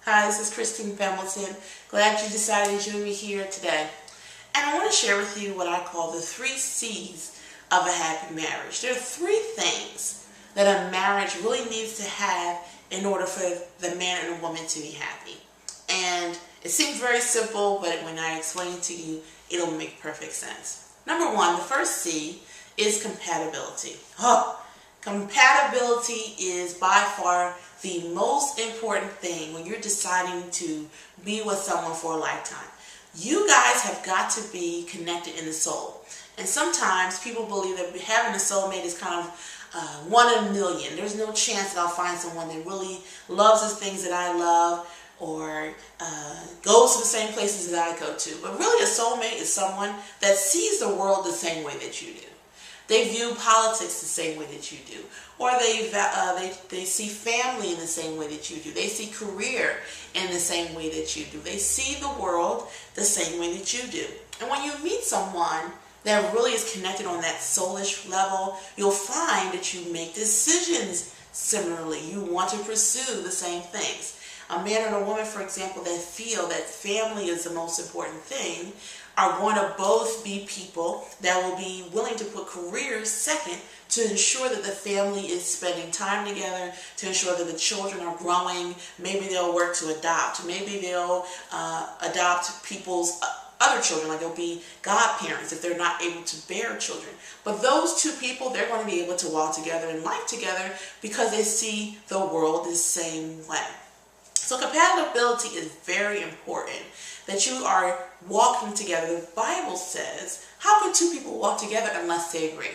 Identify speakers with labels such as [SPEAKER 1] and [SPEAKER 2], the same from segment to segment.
[SPEAKER 1] Hi, this is Christine Pembleton. Glad you decided to join me here today. And I want to share with you what I call the 3 C's of a happy marriage. There are 3 things that a marriage really needs to have in order for the man and the woman to be happy. And it seems very simple, but when I explain it to you, it'll make perfect sense. Number 1, the first C is compatibility. Compatibility is by far the most important thing when you're deciding to be with someone for a lifetime. You guys have got to be connected in the soul. And sometimes people believe that having a soulmate is kind of 1 in a million. There's no chance that I'll find someone that really loves the things that I love or goes to the same places that I go to. But really a soulmate is someone that sees the world the same way that you do. They view politics the same way that you do. Or they see family in the same way that you do. They see career in the same way that you do. They see the world the same way that you do. And when you meet someone that really is connected on that soulish level, you'll find that you make decisions similarly. You want to pursue the same things. A man and a woman, for example, that feel that family is the most important thing are going to both be people that will be willing to put careers second to ensure that the family is spending time together, to ensure that the children are growing. Maybe they'll work to adopt. Maybe they'll adopt people's other children, like they'll be godparents if they're not able to bear children. But those 2 people, they're going to be able to walk together in life together because they see the world the same way. So compatibility is very important, that you are walking together. The Bible says, how can 2 people walk together unless they agree?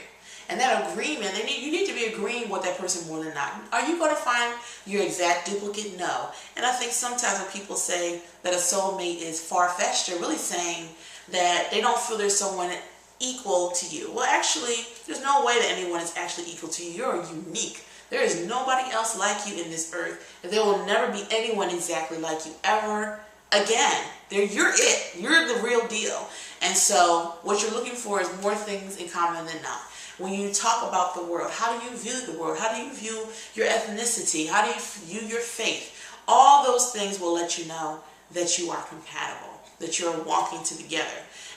[SPEAKER 1] And that agreement, you need to be agreeing with that person more than not. Are you going to find your exact duplicate? No. And I think sometimes when people say that a soulmate is far-fetched, they're really saying that they don't feel there's someone equal to you. Well, actually, there's no way that anyone is actually equal to you. You're unique. There is nobody else like you in this earth, and there will never be anyone exactly like you ever again. You're it. You're the real deal. And so what you're looking for is more things in common than not. When you talk about the world, how do you view the world? How do you view your ethnicity? How do you view your faith? All those things will let you know that you are compatible, that you're walking together.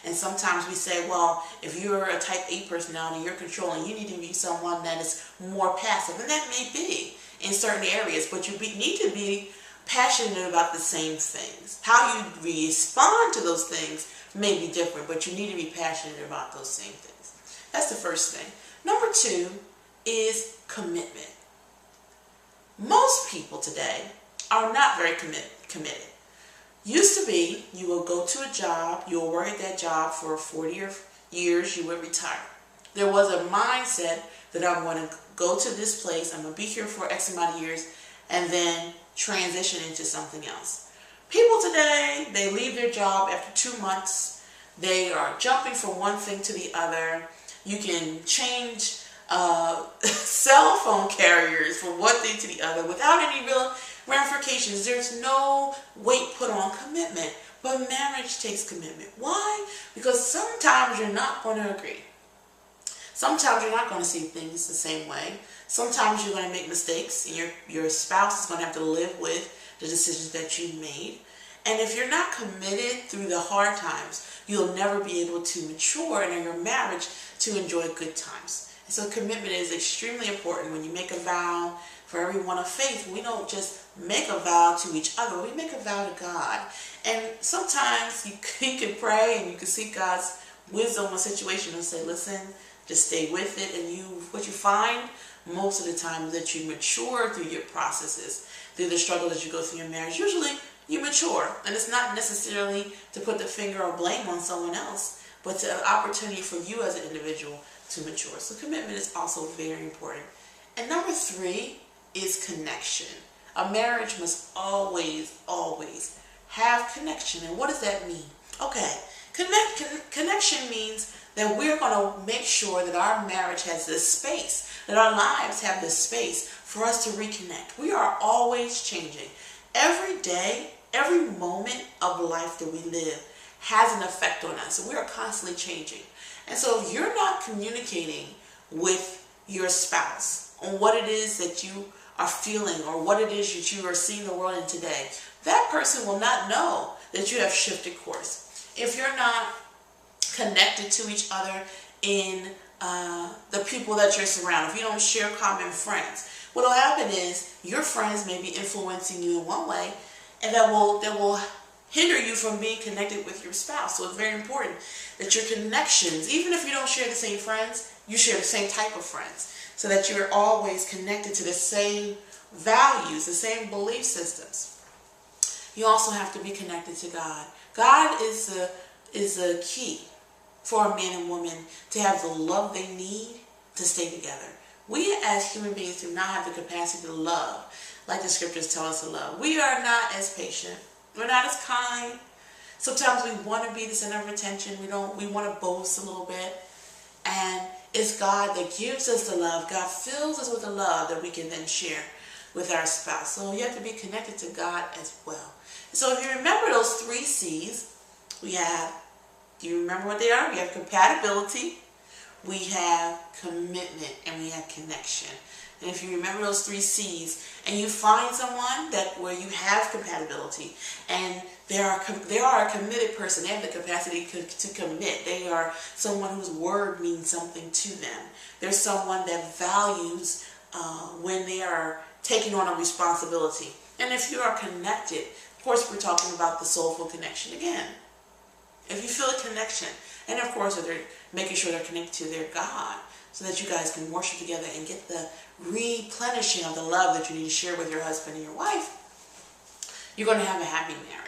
[SPEAKER 1] And sometimes we say, well, if you're a type A personality, you're controlling, you need to be someone that is more passive. And that may be in certain areas, but you need to be passionate about the same things. How you respond to those things may be different, but you need to be passionate about those same things. That's the first thing. Number 2 is commitment. Most people today are not very committed. Used to be, you will go to a job, you will work at that job for 40 years, you will retire. There was a mindset that I'm going to go to this place, I'm going to be here for X amount of years, and then transition into something else. People today, they leave their job after 2 months. They are jumping from one thing to the other. You can change cell phone carriers from one thing to the other without any real ramifications. There's no weight put on commitment. But marriage takes commitment. Why? Because sometimes you're not going to agree. Sometimes you're not going to see things the same way. Sometimes you're going to make mistakes, and your spouse is going to have to live with the decisions that you made. And if you're not committed through the hard times, you'll never be able to mature in your marriage to enjoy good times. And so commitment is extremely important. When you make a vow, for everyone of faith, we don't just make a vow to each other, we make a vow to God. And sometimes you can pray and you can seek God's wisdom on a situation and say, listen, just stay with it. And what you find most of the time is that you mature through your processes, through the struggle that you go through in your marriage. Usually you mature, and it's not necessarily to put the finger or blame on someone else, but it's an opportunity for you as an individual to mature. So commitment is also very important. And number 3 is connection. A marriage must always, always have connection. And what does that mean? Okay, connection means that we're going to make sure that our marriage has this space, that our lives have this space for us to reconnect. We are always changing. Every day, every moment of life that we live has an effect on us. So we are constantly changing. And so if you're not communicating with your spouse on what it is that you are feeling or what it is that you are seeing the world in today, that person will not know that you have shifted course. If you're not connected to each other in the people that you're surrounded, if you don't share common friends, what will happen is your friends may be influencing you in one way, and that will hinder you from being connected with your spouse. So it's very important that your connections, even if you don't share the same friends, you share the same type of friends, so that you're always connected to the same values, the same belief systems. You also have to be connected to God. God is the key for a man and woman to have the love they need to stay together. We as human beings do not have the capacity to love like the scriptures tell us to love. We are not as patient. We're not as kind. Sometimes we want to be the center of attention. We want to boast a little bit. And it's God that gives us the love. God fills us with the love that we can then share with our spouse. So you have to be connected to God as well. So if you remember those 3 C's, do you remember what they are? We have compatibility, we have commitment, and we have connection. And if you remember those 3 C's, and you find someone where you have compatibility, and they are a committed person, they have the capacity to commit. They are someone whose word means something to them. They're someone that values when they are taking on a responsibility. And if you are connected, of course we're talking about the soulful connection again. If you feel a connection, and of course they're making sure they're connected to their God, so that you guys can worship together and get the replenishing of the love that you need to share with your husband and your wife, you're going to have a happy marriage.